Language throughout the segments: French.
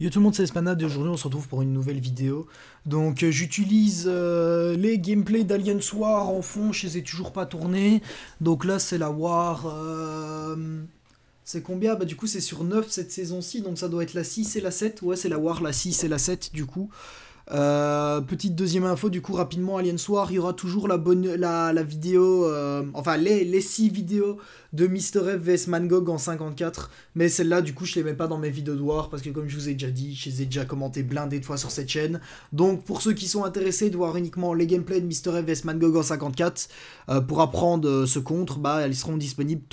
Yo tout le monde, c'est Espanade et aujourd'hui on se retrouve pour une nouvelle vidéo. Donc j'utilise les gameplays d'Alien War en fond, je les ai toujours pas tournés. Donc là c'est la War... c'est combien? Bah du coup c'est sur 9 cette saison-ci, donc ça doit être la 6 et la 7. Ouais, c'est la War, la 6 et la 7 du coup. Petite deuxième info, du coup, rapidement, Alien War, il y aura toujours la vidéo, enfin les 6 vidéos de Mister F vs Mangog en 54, mais celle-là, du coup, je les mets pas dans mes vidéos de War, parce que comme je vous ai déjà dit, je les ai déjà commenté blindé de fois sur cette chaîne. Donc, pour ceux qui sont intéressés de voir uniquement les gameplays de Mister F vs Mangog en 54, pour apprendre ce contre, bah, elles seront disponibles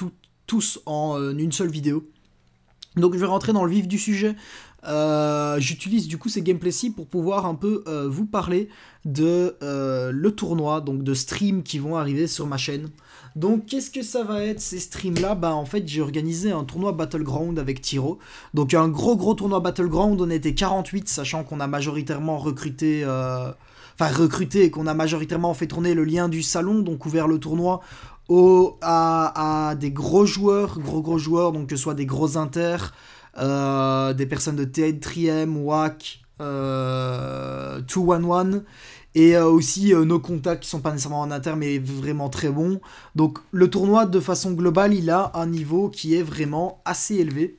tous en une seule vidéo. Donc je vais rentrer dans le vif du sujet. J'utilise du coup ces gameplays-ci pour pouvoir un peu vous parler de le tournoi, donc de streams qui vont arriver sur ma chaîne. Donc qu'est-ce que ça va être ces streams-là? Bah en fait j'ai organisé un tournoi Battleground avec Tiro. Donc un gros tournoi Battleground, on était 48, sachant qu'on a majoritairement recruté... Enfin recruté et qu'on a majoritairement fait tourner le lien du salon, donc ouvert le tournoi à des gros joueurs, gros joueurs, donc que ce soit des gros inters, des personnes de TN3M, WAC, 211, et aussi nos contacts qui sont pas nécessairement en inter mais vraiment très bons. Donc le tournoi de façon globale il a un niveau qui est vraiment assez élevé.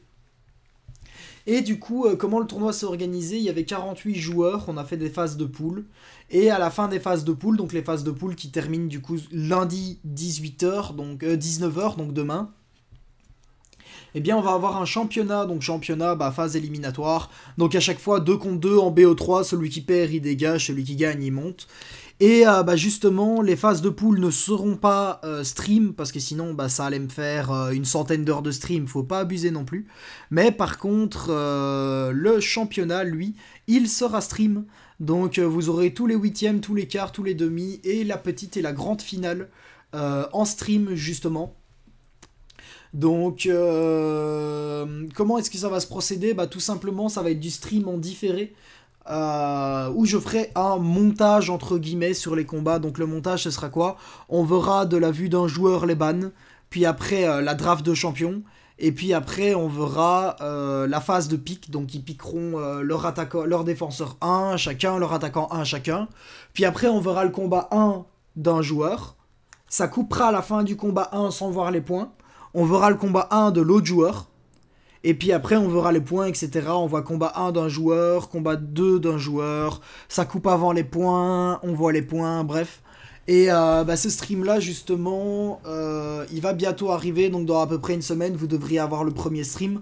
Et du coup, comment le tournoi s'est organisé? Il y avait 48 joueurs, on a fait des phases de poule. Et à la fin des phases de poule, donc les phases de poule qui terminent du coup lundi 18h, donc 19h, donc demain, eh bien on va avoir un championnat, donc championnat, bah, phase éliminatoire. Donc à chaque fois 2 contre 2 en BO3, celui qui perd il dégage, celui qui gagne il monte. Et bah justement, les phases de poule ne seront pas stream, parce que sinon bah, ça allait me faire une centaine d'heures de stream, faut pas abuser non plus. Mais par contre, le championnat, lui, il sera stream. Donc vous aurez tous les huitièmes, tous les quarts, tous les demi, et la petite et la grande finale en stream justement. Donc, comment est-ce que ça va se procéder? Bah tout simplement, ça va être du stream en différé. Où je ferai un montage entre guillemets sur les combats. Donc le montage ce sera quoi? On verra de la vue d'un joueur les bans, puis après la draft de champion, et puis après on verra la phase de pick. Donc ils piqueront leur défenseur 1 chacun, leur attaquant 1 chacun. Puis après on verra le combat 1 d'un joueur. Ça coupera à la fin du combat 1 sans voir les points. On verra le combat 1 de l'autre joueur. Et puis après, on verra les points, etc. On voit combat 1 d'un joueur, combat 2 d'un joueur. Ça coupe avant les points, on voit les points, bref. Et bah, ce stream-là, justement, il va bientôt arriver. Donc dans à peu près une semaine, vous devriez avoir le premier stream.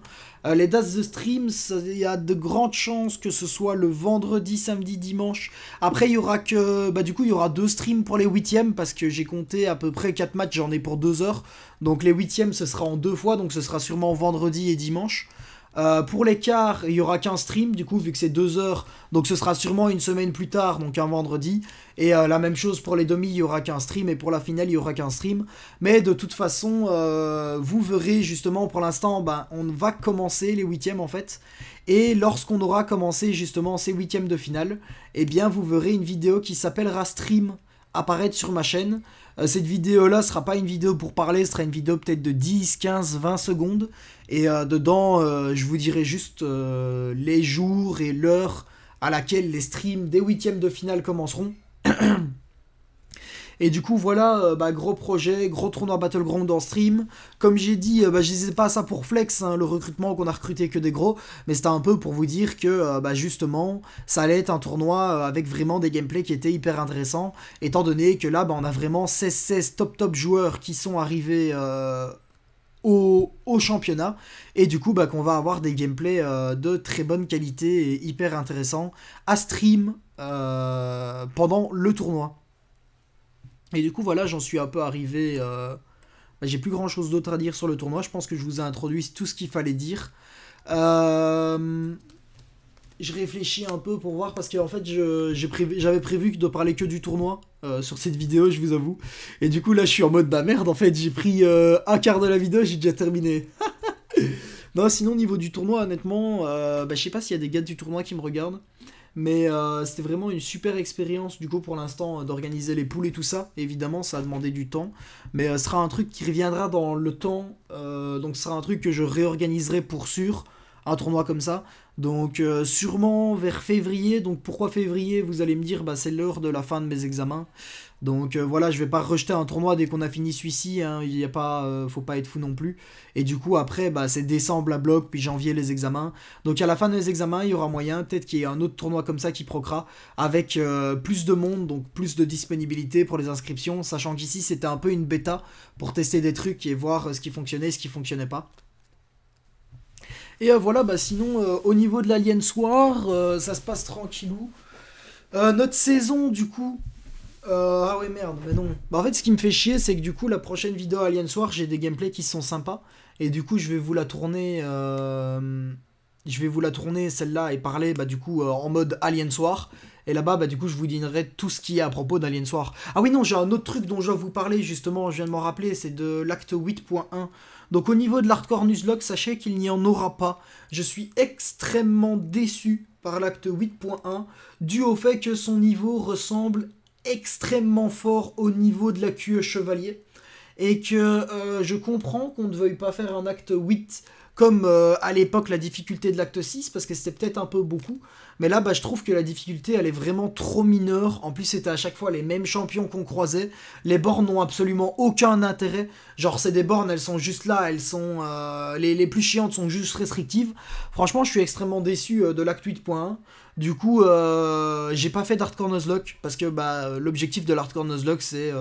Les dates de stream, il y a de grandes chances que ce soit le vendredi, samedi, dimanche. Après, il y aura que... Bah, du coup, il y aura 2 streams pour les huitièmes, parce que j'ai compté à peu près 4 matchs, j'en ai pour 2 heures. Donc les huitièmes, ce sera en 2 fois, donc ce sera sûrement vendredi et dimanche. Pour les quarts, il y aura qu'un stream, du coup, vu que c'est 2 heures, donc ce sera sûrement une semaine plus tard, donc un vendredi. Et la même chose pour les demi, il y aura qu'un stream, et pour la finale, il y aura qu'un stream. Mais de toute façon, vous verrez justement, pour l'instant, ben, on va commencer les huitièmes en fait. Et lorsqu'on aura commencé justement ces huitièmes de finale, eh bien vous verrez une vidéo qui s'appellera Stream apparaître sur ma chaîne. Cette vidéo-là sera pas une vidéo pour parler, ce sera une vidéo peut-être de 10, 15, 20 secondes. Et dedans, je vous dirai juste les jours et l'heure à laquelle les streams des huitièmes de finale commenceront. Et du coup, voilà, bah, gros projet, gros tournoi Battleground en stream. Comme j'ai dit, bah, je disais pas ça pour flex, hein, le recrutement qu'on a recruté que des gros, mais c'était un peu pour vous dire que, bah, justement, ça allait être un tournoi avec vraiment des gameplays qui étaient hyper intéressants, étant donné que là, bah, on a vraiment 16 top joueurs qui sont arrivés au championnat, et du coup, bah, qu'on va avoir des gameplays de très bonne qualité et hyper intéressants à stream pendant le tournoi. Et du coup, voilà, j'en suis un peu arrivé. Bah, j'ai plus grand chose d'autre à dire sur le tournoi. Je pense que je vous ai introduit tout ce qu'il fallait dire. Je réfléchis un peu pour voir parce qu'en fait, j'avais prévu de parler que du tournoi sur cette vidéo, je vous avoue. Et du coup, là, je suis en mode bah merde. En fait, j'ai pris un quart de la vidéo, j'ai déjà terminé. Non, sinon, au niveau du tournoi, honnêtement, bah, je sais pas s'il y a des gars du tournoi qui me regardent. Mais c'était vraiment une super expérience du coup pour l'instant d'organiser les poules et tout ça. Évidemment ça a demandé du temps. Mais ce sera un truc qui reviendra dans le temps. Donc ce sera un truc que je réorganiserai pour sûr. un tournoi comme ça. Donc sûrement vers février. Donc pourquoi février? Vous allez me dire, bah c'est l'heure de la fin de mes examens. Donc voilà, je vais pas rejeter un tournoi dès qu'on a fini celui-ci, hein, il y a pas, faut pas être fou non plus. Et du coup après, bah, c'est décembre la bloc, puis janvier les examens. Donc à la fin de mes examens, il y aura moyen, peut-être qu'il y ait un autre tournoi comme ça qui procra, avec plus de monde, donc plus de disponibilité pour les inscriptions, sachant qu'ici c'était un peu une bêta pour tester des trucs et voir ce qui fonctionnait, ce qui fonctionnait pas. Et voilà, bah sinon, au niveau de l'Alien Soir, ça se passe tranquillou. Notre saison, du coup, ah ouais merde, mais non. Bah en fait ce qui me fait chier c'est que du coup la prochaine vidéo Alien Soir j'ai des gameplays qui sont sympas. Et du coup je vais vous la tourner celle-là et parler bah du coup en mode Alien Soir. Et là-bas bah du coup je vous dirai tout ce qu'il y a à propos d'Alien Soir. Ah oui non j'ai un autre truc dont je dois vous parler justement, je viens de m'en rappeler, c'est de l'acte 8.1. Donc au niveau de l'Hardcore Nuzlocke, sachez qu'il n'y en aura pas. Je suis extrêmement déçu par l'acte 8.1 dû au fait que son niveau ressemble extrêmement fort au niveau de la QE chevalier et que je comprends qu'on ne veuille pas faire un acte 8 comme à l'époque la difficulté de l'acte 6 parce que c'était peut-être un peu beaucoup, mais là bah, je trouve que la difficulté elle est vraiment trop mineure. En plus c'était à chaque fois les mêmes champions qu'on croisait, les bornes n'ont absolument aucun intérêt, genre c'est des bornes elles sont juste là, elles sont les plus chiantes sont juste restrictives. Franchement je suis extrêmement déçu de l'acte 8.1. Du coup, j'ai pas fait d'Hardcore Nuzlocke parce que bah, l'objectif de l'Hardcore Nuzlocke c'est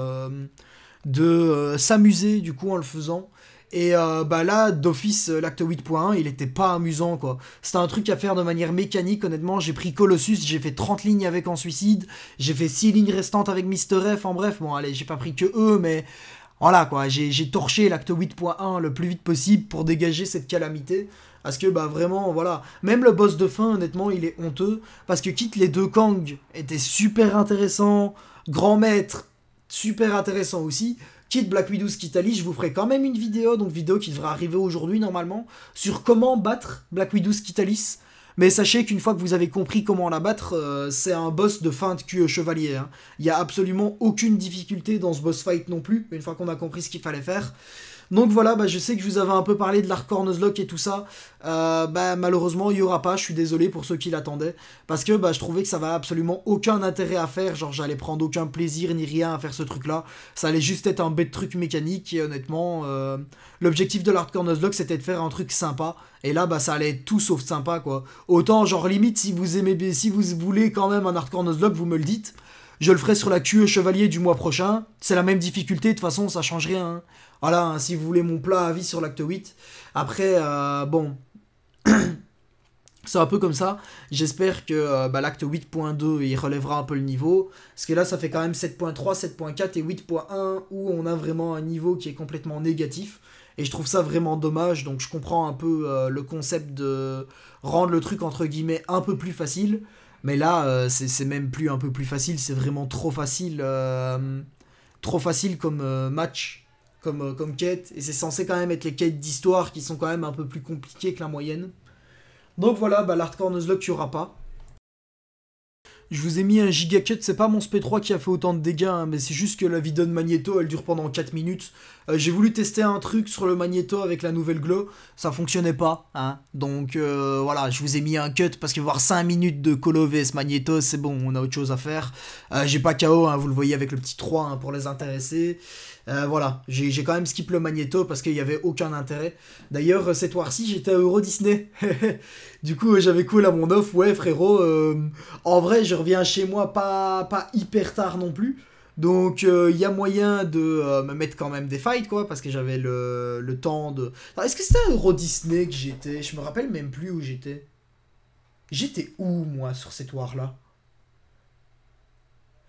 de s'amuser du coup en le faisant. Et bah là, d'office, l'acte 8.1, il était pas amusant quoi. C'était un truc à faire de manière mécanique, honnêtement. J'ai pris Colossus, j'ai fait 30 lignes avec en suicide, j'ai fait 6 lignes restantes avec Mister F, en bref, bon allez, j'ai pas pris que eux, mais voilà quoi, j'ai torché l'acte 8.1 le plus vite possible pour dégager cette calamité. Parce que bah vraiment voilà, même le boss de fin honnêtement il est honteux. Parce que quitte les deux Kang étaient super intéressants, Grand Maître super intéressant aussi. Quitte Black Widow Skitalis, je vous ferai quand même une vidéo, donc vidéo qui devrait arriver aujourd'hui normalement, sur comment battre Black Widow Skitalis. Mais sachez qu'une fois que vous avez compris comment la battre, c'est un boss de fin de QE chevalier. Hein. Il n'y a absolument aucune difficulté dans ce boss fight non plus, une fois qu'on a compris ce qu'il fallait faire. Donc voilà, bah, je sais que je vous avais un peu parlé de l'Hardcore Nuzlocke et tout ça. Bah, malheureusement, il n'y aura pas, je suis désolé pour ceux qui l'attendaient. Parce que bah, je trouvais que ça n'avait absolument aucun intérêt à faire. Genre, j'allais prendre aucun plaisir ni rien à faire ce truc-là. Ça allait juste être un bête truc mécanique. Et honnêtement, l'objectif de l'Hardcore Nuzlocke, c'était de faire un truc sympa. Et là, bah, ça allait être tout sauf sympa, quoi. Autant, genre, limite, si vous aimez, si vous voulez quand même un Hardcore Nuzlocke, vous me le dites. Je le ferai sur la QE Chevalier du mois prochain. C'est la même difficulté, de toute façon, ça change rien. Hein. Voilà, hein, si vous voulez mon plat avis sur l'acte 8. Après, bon, c'est un peu comme ça. J'espère que bah, l'acte 8.2, il relèvera un peu le niveau. Parce que là, ça fait quand même 7.3, 7.4 et 8.1 où on a vraiment un niveau qui est complètement négatif. Et je trouve ça vraiment dommage. Donc je comprends un peu le concept de rendre le truc, entre guillemets, un peu plus facile. Mais là, c'est même plus un peu plus facile. C'est vraiment trop facile comme match. Comme quête, et c'est censé quand même être les quêtes d'histoire qui sont quand même un peu plus compliquées que la moyenne. Donc voilà, bah, l'Hardcore Nuzlocke, il n'y aura pas. Je vous ai mis un giga cut, c'est pas mon SP3 qui a fait autant de dégâts, hein, mais c'est juste que la vidéo de Magneto, elle dure pendant 4 minutes. J'ai voulu tester un truc sur le Magneto avec la nouvelle glow, ça fonctionnait pas, hein. Donc voilà, je vous ai mis un cut parce que voir 5 minutes de Colo vs Magneto, c'est bon, on a autre chose à faire. J'ai pas KO, hein, vous le voyez avec le petit 3 hein, pour les intéresser. Voilà, j'ai quand même skip le Magneto parce qu'il n'y avait aucun intérêt. D'ailleurs, cette fois-ci, j'étais à Euro Disney. Du coup, j'avais cool à mon off. Ouais, frérot, en vrai, je reviens chez moi pas hyper tard non plus. Donc, il y a moyen de me mettre quand même des fights, quoi, parce que j'avais le temps de... Est-ce que c'était à Euro Disney que j'étais? Je me rappelle même plus où j'étais. J'étais où, moi, sur cette war-là?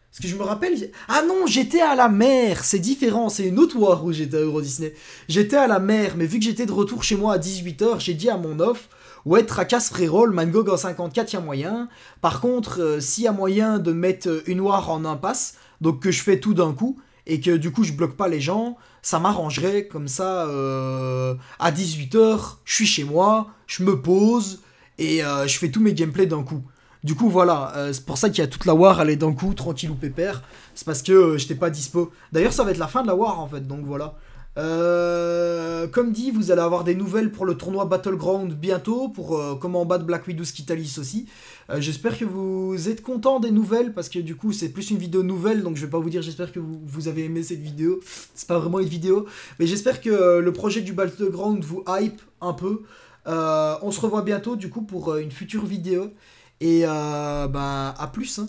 Parce que je me rappelle... Ah non, j'étais à la mer, c'est différent, c'est une autre war où j'étais à Euro Disney. J'étais à la mer, mais vu que j'étais de retour chez moi à 18h, j'ai dit à mon off, ouais, tracasse frérot, le Mangog en 54, y a moyen. Par contre, s'il y a moyen de mettre une war en impasse, donc que je fais tout d'un coup, et que du coup je bloque pas les gens, ça m'arrangerait, comme ça, à 18h, je suis chez moi, je me pose, et je fais tous mes gameplays d'un coup. Du coup, voilà, c'est pour ça qu'il y a toute la war, elle est d'un coup, tranquille ou pépère. C'est parce que j'étais pas dispo. D'ailleurs, ça va être la fin de la war, en fait, donc voilà. Comme dit, vous allez avoir des nouvelles pour le tournoi Battleground bientôt, pour comment battre Black Widow Skitalis aussi. J'espère que vous êtes contents des nouvelles, parce que du coup c'est plus une vidéo nouvelle, donc je vais pas vous dire j'espère que vous avez aimé cette vidéo. C'est pas vraiment une vidéo, mais j'espère que le projet du Battleground vous hype un peu. On se revoit bientôt du coup pour une future vidéo, et bah à plus hein.